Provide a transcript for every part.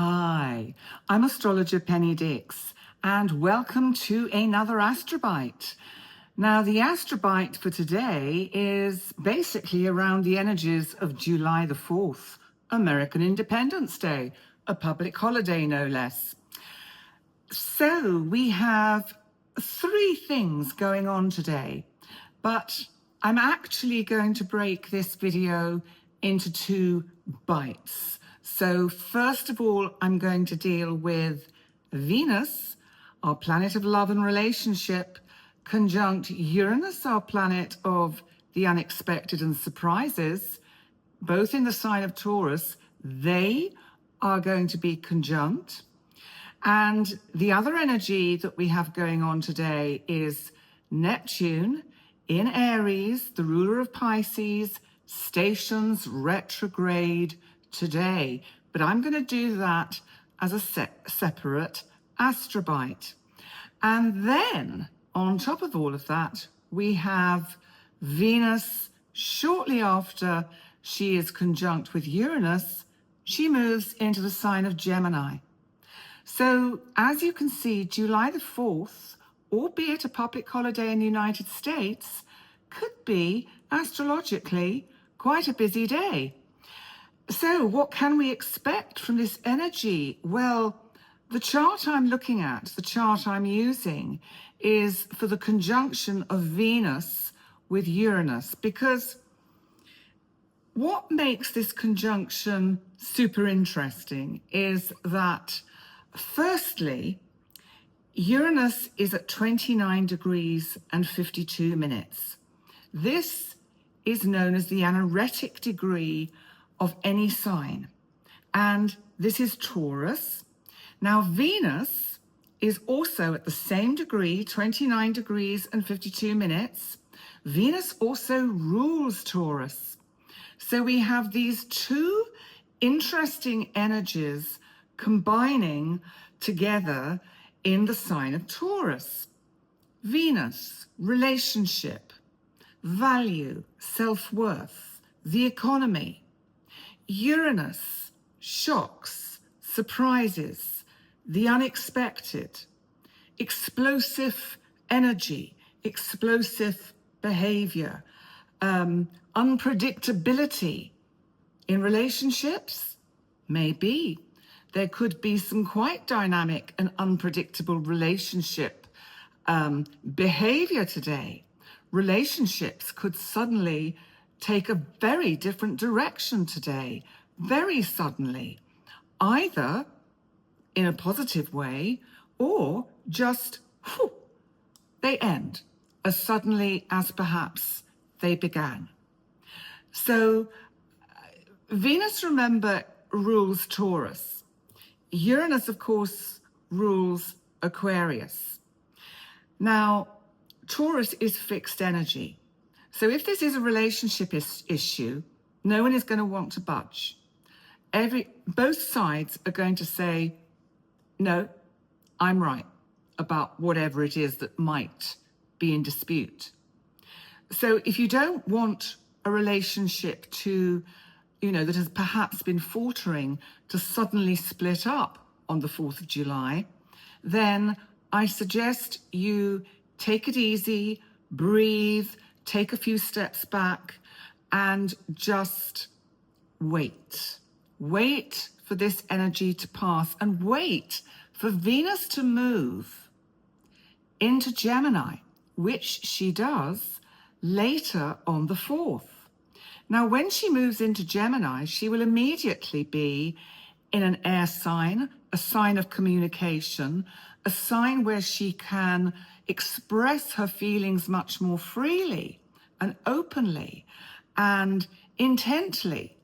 Hi, I'm astrologer Penny Dix, and welcome to another Astrobite. Now, the Astrobite for today is basically around the energies of July the 4th, American Independence Day, a public holiday no less. So we have three things going on today, but I'm actually going to break this video into two bites. So first of all, I'm going to deal with Venus, our planet of love and relationship, conjunct Uranus, our planet of the unexpected and surprises, both in the sign of Taurus. They are going to be conjunct. And the other energy that we have going on today is Neptune in Aries, the ruler of Pisces, stations retrograde today. But I'm going to do that as a separate Astrobite. And then on top of all of that, we have Venus shortly after she is conjunct with Uranus. She moves into the sign of Gemini. So as you can see, July the 4th, albeit a public holiday in the United States, could be astrologically quite a busy day. So what can we expect from this energy? Well, the chart I'm looking at, the chart I'm using, is for the conjunction of Venus with Uranus, because what makes this conjunction super interesting is that firstly, Uranus is at 29 degrees and 52 minutes. This is known as the anaretic degree of any sign. And this is Taurus. Now, Venus is also at the same degree, 29 degrees and 52 minutes. Venus also rules Taurus. So we have these two interesting energies combining together in the sign of Taurus. Venus, relationship, value, self-worth, the economy. Uranus, shocks, surprises, the unexpected, explosive energy, explosive behavior, unpredictability. In relationships, maybe. There could be some quite dynamic and unpredictable relationship behavior today. Relationships could suddenly take a very different direction today, very suddenly, either in a positive way or just they end as suddenly as perhaps they began. So Venus, remember, rules Taurus. Uranus, of course, rules Aquarius. Now, Taurus is fixed energy. So if this is a relationship issue, no one is going to want to budge. Both sides are going to say, no, I'm right about whatever it is that might be in dispute. So if you don't want a relationship to that has perhaps been faltering to suddenly split up on the 4th of July, then I suggest you take it easy, breathe, take a few steps back, and just wait. Wait for this energy to pass, and wait for Venus to move into Gemini, which she does later on the 4th. Now, when she moves into Gemini, she will immediately be in an air sign, a sign of communication, a sign where she can express her feelings much more freely and openly and intently.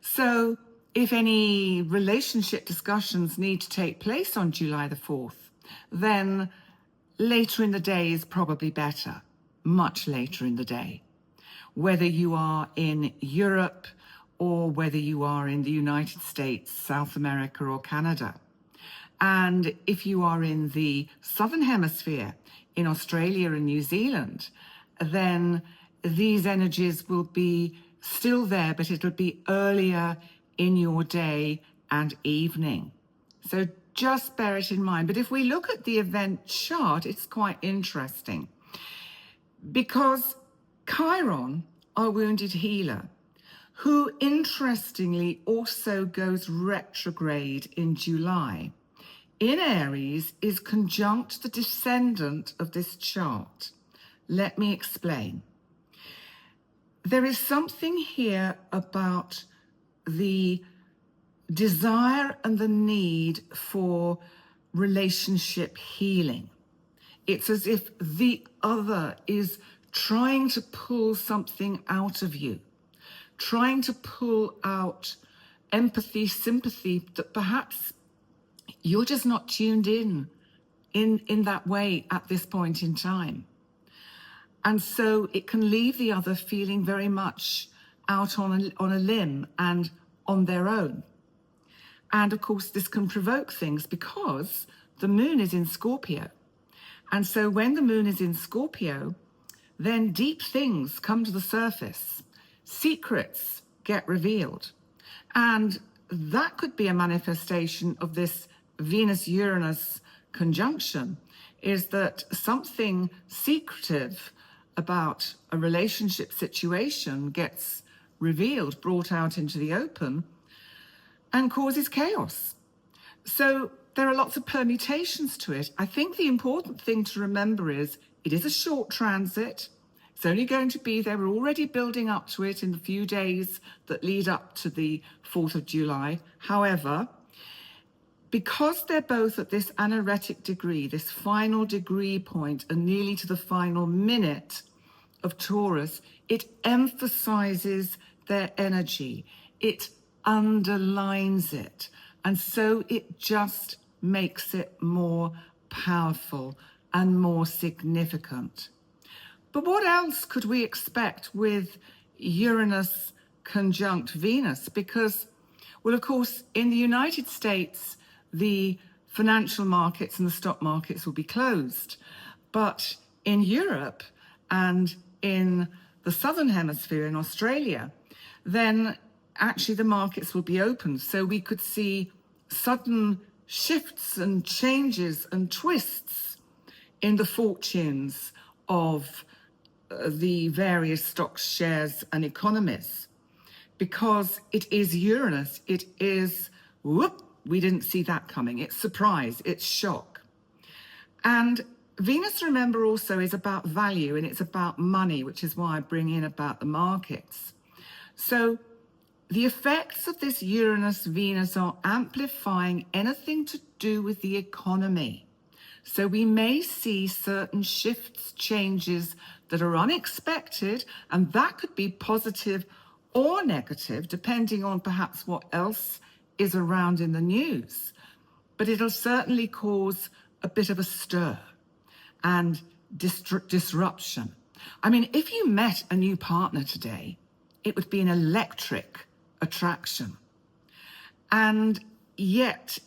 So if any relationship discussions need to take place on July the 4th, then later in the day is probably better, much later in the day. Whether you are in Europe or whether you are in the United States, South America, or Canada. And if you are in the Southern Hemisphere, in Australia and New Zealand, then these energies will be still there, but it'll be earlier in your day and evening. So just bear it in mind. But if we look at the event chart, it's quite interesting because Chiron, our wounded healer, who interestingly also goes retrograde in July, in Aries, is conjunct the descendant of this chart. Let me explain. There is something here about the desire and the need for relationship healing. It's as if the other is trying to pull something out of you, trying to pull out empathy, sympathy that perhaps you're just not tuned in that way at this point in time. And so it can leave the other feeling very much out on a limb and on their own. And of course, this can provoke things because the moon is in Scorpio. And so when the moon is in Scorpio, then deep things come to the surface. Secrets get revealed. And that could be a manifestation of this Venus-Uranus conjunction, is that something secretive about a relationship situation gets revealed, brought out into the open, and causes chaos. So there are lots of permutations to it. I think the important thing to remember is it is a short transit. It's only going to be there. We're already building up to it in the few days that lead up to the 4th of July. However, because they're both at this anaretic degree, this final degree point, and nearly to the final minute of Taurus, it emphasizes their energy. It underlines it. And so it just makes it more powerful and more significant. But what else could we expect with Uranus conjunct Venus? Because, well, of course, in the United States, the financial markets and the stock markets will be closed. But in Europe and in the Southern Hemisphere, in Australia, then actually the markets will be open. So we could see sudden shifts and changes and twists in the fortunes of the various stocks, shares, and economies. Because it is Uranus, it is, whoop, we didn't see that coming. It's surprise, it's shock. And Venus, remember, also is about value and it's about money, which is why I bring in about the markets. So the effects of this Uranus-Venus are amplifying anything to do with the economy. So we may see certain shifts, changes that are unexpected, and that could be positive or negative, depending on perhaps what else is around in the news. But it'll certainly cause a bit of a stir and disruption. I mean, if you met a new partner today, it would be an electric attraction. And yet,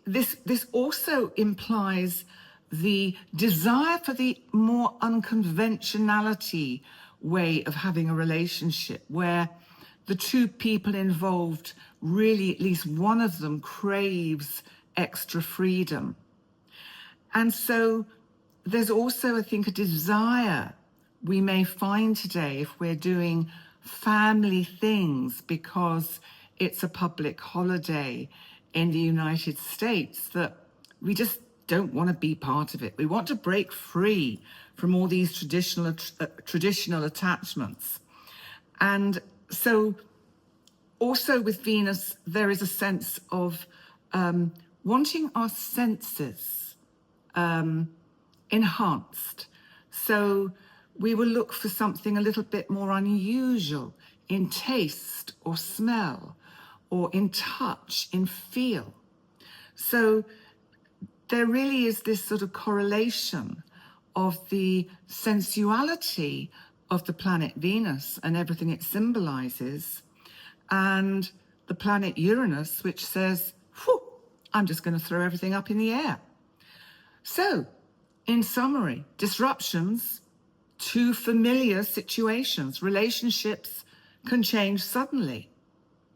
this also implies the desire for the more unconventionality way of having a relationship, where the two people involved, really at least one of them, craves extra freedom. And so there's also, I think, a desire we may find today if we're doing family things because it's a public holiday in the United States, that we just don't want to be part of it. We want to break free from all these traditional attachments. And so also with Venus, there is a sense of wanting our senses enhanced. So we will look for something a little bit more unusual in taste or smell or in touch, in feel. So there really is this sort of correlation of the sensuality of the planet Venus and everything it symbolizes, and the planet Uranus, which says, whew, I'm just going to throw everything up in the air. So, in summary, disruptions to familiar situations. Relationships can change suddenly.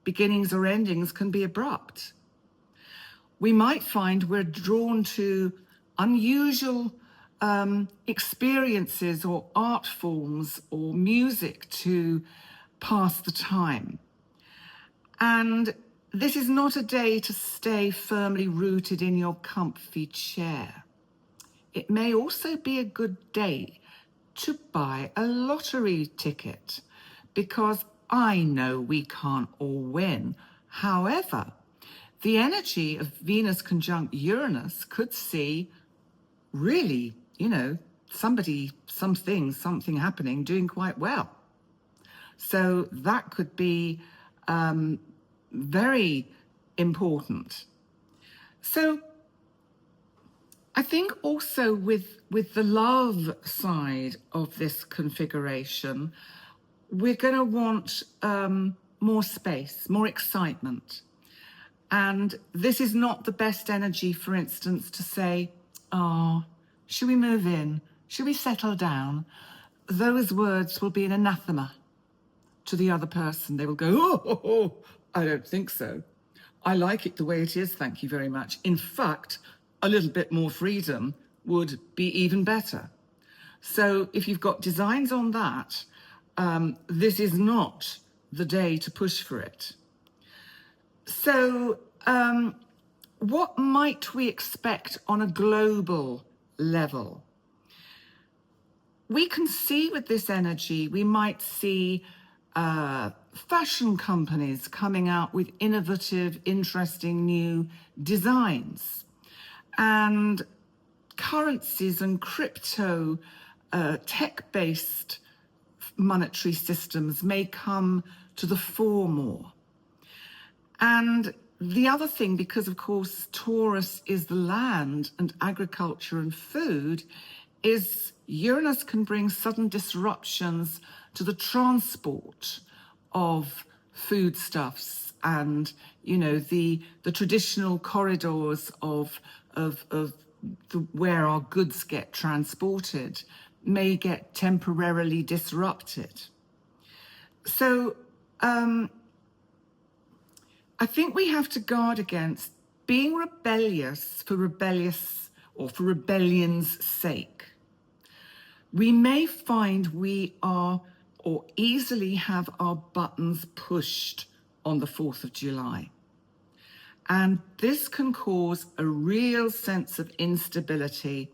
Beginnings or endings can be abrupt. we might find we're drawn to unusual experiences or art forms or music to pass the time. And this is not a day to stay firmly rooted in your comfy chair. It may also be a good day to buy a lottery ticket, because I know we can't all win. However, the energy of Venus conjunct Uranus could see really, something happening, doing quite well. So that could be very important. So I think also with the love side of this configuration, we're going to want more space, more excitement. And this is not the best energy, for instance, to say, oh, should we move in? Should we settle down? Those words will be an anathema to the other person. They will go, oh, I don't think so. I like it the way it is, thank you very much. In fact, a little bit more freedom would be even better. So if you've got designs on that, this is not the day to push for it. So what might we expect on a global level? We can see with this energy, we might see fashion companies coming out with innovative, interesting new designs, and currencies and crypto tech-based monetary systems may come to the fore more. And the other thing, because of course Taurus is the land and agriculture and food, is Uranus can bring sudden disruptions to the transport of foodstuffs and, the traditional corridors of where our goods get transported may get temporarily disrupted. So I think we have to guard against being rebellious for rebellion's sake. We may find we are or easily have our buttons pushed on the 4th of July. And this can cause a real sense of instability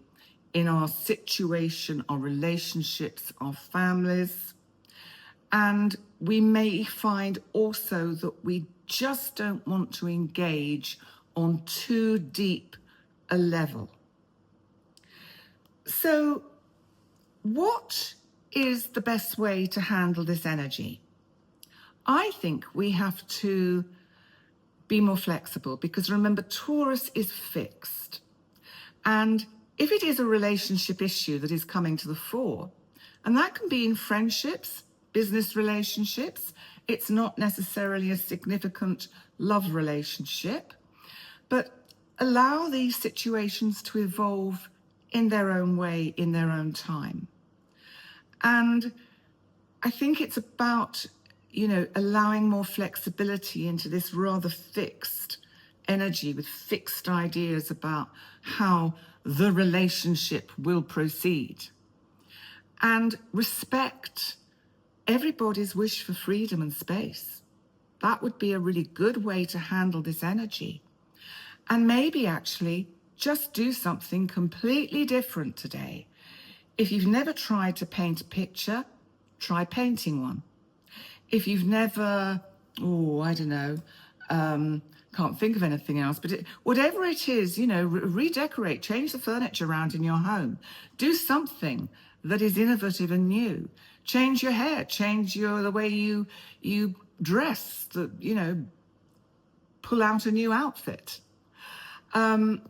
in our situation, our relationships, our families. And we may find also that we just don't want to engage on too deep a level. So what is the best way to handle this energy? I think we have to be more flexible, because remember, Taurus is fixed. And if it is a relationship issue that is coming to the fore, and that can be in friendships, business relationships, it's not necessarily a significant love relationship, but allow these situations to evolve in their own way, in their own time. And I think it's about, allowing more flexibility into this rather fixed energy with fixed ideas about how the relationship will proceed. And respect everybody's wish for freedom and space. That would be a really good way to handle this energy. And maybe actually just do something completely different today. If you've never tried to paint a picture, try painting one. If you've never, can't think of anything else, but whatever it is, redecorate, change the furniture around in your home. Do something that is innovative and new. Change your hair, change the way you dress, pull out a new outfit. So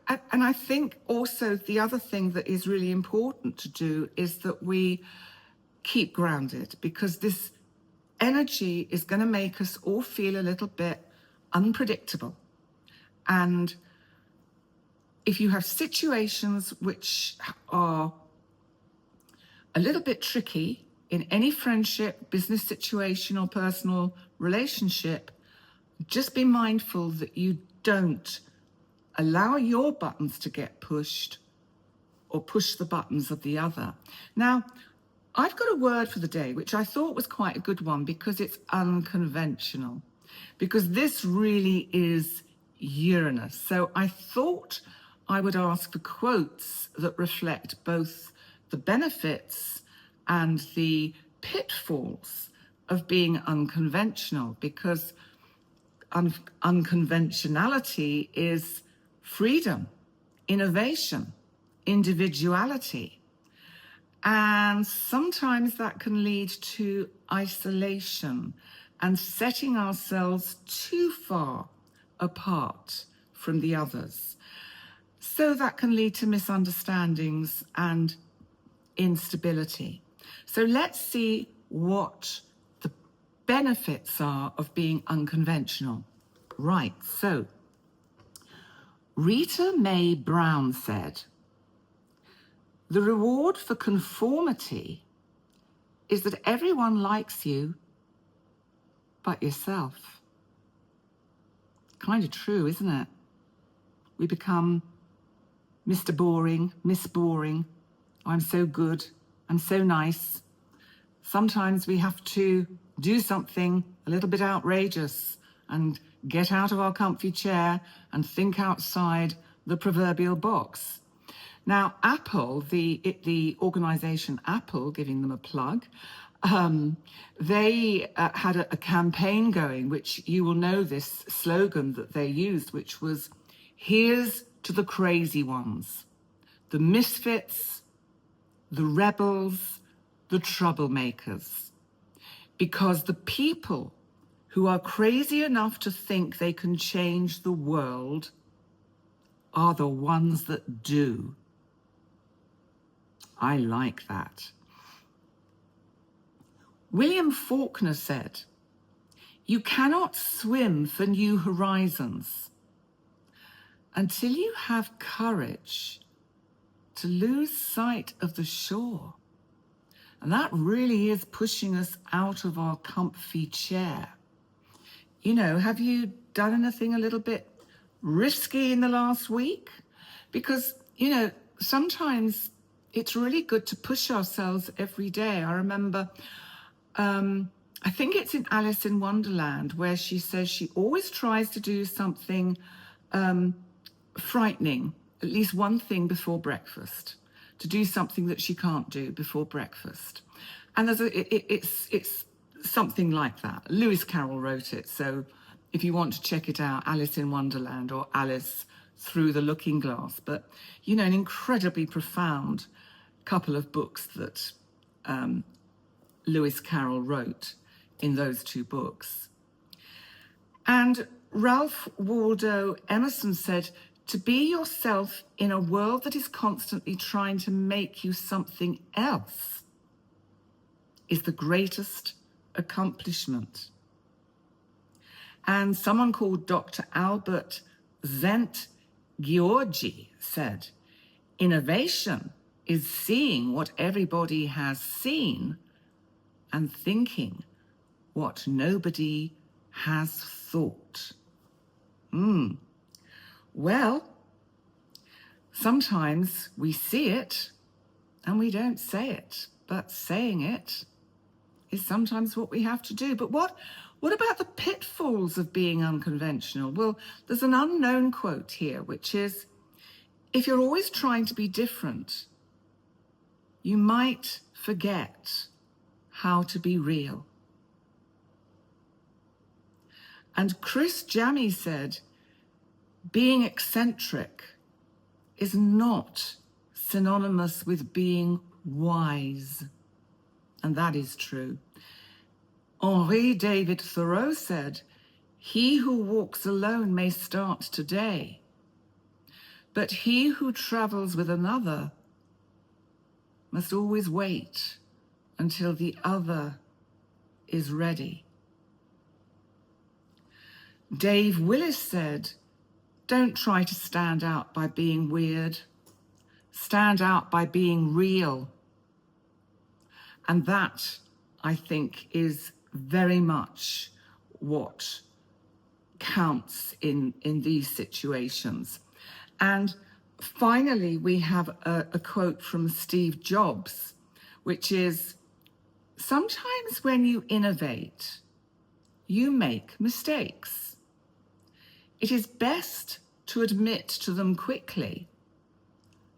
I think also the other thing that is really important to do is that we keep grounded, because this energy is going to make us all feel a little bit unpredictable. And if you have situations which are a little bit tricky in any friendship, business situation, or personal relationship, just be mindful that you don't allow your buttons to get pushed or push the buttons of the other. Now, I've got a word for the day, which I thought was quite a good one because it's unconventional, because this really is Uranus. So I thought I would ask for quotes that reflect both the benefits and the pitfalls of being unconventional, because unconventionality is freedom, innovation, individuality. And sometimes that can lead to isolation and setting ourselves too far apart from the others. So that can lead to misunderstandings and instability. So let's see what the benefits are of being unconventional. Right, so Rita Mae Brown said, "The reward for conformity is that everyone likes you but yourself." Kind of true, isn't it? We become Mr. Boring, Miss Boring. I'm so good, I'm so nice. Sometimes we have to do something a little bit outrageous and get out of our comfy chair and think outside the proverbial box. Now, Apple, the organization Apple, giving them a plug, they had a campaign going, which you will know this slogan that they used, which was, "Here's to the crazy ones, the misfits, the rebels, the troublemakers." Because the people who are crazy enough to think they can change the world are the ones that do. I like that. William Faulkner said, "You cannot swim for new horizons until you have courage to lose sight of the shore." And that really is pushing us out of our comfy chair. You know, have you done anything a little bit risky in the last week? Because, you know, sometimes it's really good to push ourselves every day. I remember, I think it's in Alice in Wonderland, where she says she always tries to do something frightening, at least one thing before breakfast, to do something that she can't do before breakfast. And it's something like that. Lewis Carroll wrote it, so if you want to check it out, Alice in Wonderland or Alice Through the Looking Glass. But, you know, an incredibly profound couple of books that Lewis Carroll wrote in those two books. And Ralph Waldo Emerson said, "To be yourself in a world that is constantly trying to make you something else is the greatest accomplishment." And someone called Dr. Albert Zent Georgi said, "Innovation is seeing what everybody has seen and thinking what nobody has thought." Well, sometimes we see it and we don't say it, but saying it is sometimes what we have to do. But what about the pitfalls of being unconventional? Well, there's an unknown quote here, which is, "If you're always trying to be different, you might forget how to be real." And Chris Jammy said, "Being eccentric is not synonymous with being wise." And that is true. Henri David Thoreau said, "He who walks alone may start today, but he who travels with another must always wait until the other is ready." Dave Willis said, "Don't try to stand out by being weird. Stand out by being real." And that, I think, is very much what counts in these situations. And finally, we have a quote from Steve Jobs, which is, sometimes when you innovate, you make mistakes. It is best to admit to them quickly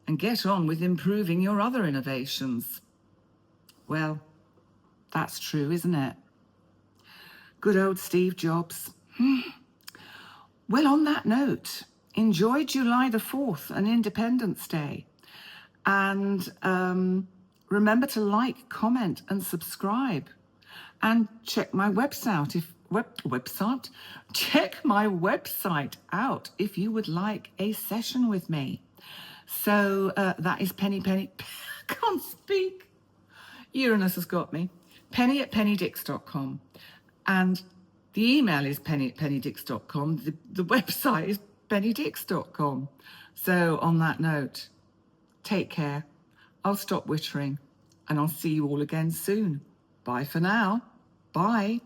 and get on with improving your other innovations. Well, that's true, isn't it? Good old Steve Jobs. Well, on that note, enjoy July the 4th and Independence Day. And remember to like, comment, and subscribe. And check my website check my website out if you would like a session with me. So that is Penny. Can't speak. Uranus has got me. Penny@pennydix.com. And the email is penny@pennydix.com. The website is pennydix.com. So on that note, take care. I'll stop wittering and I'll see you all again soon. Bye for now. Bye.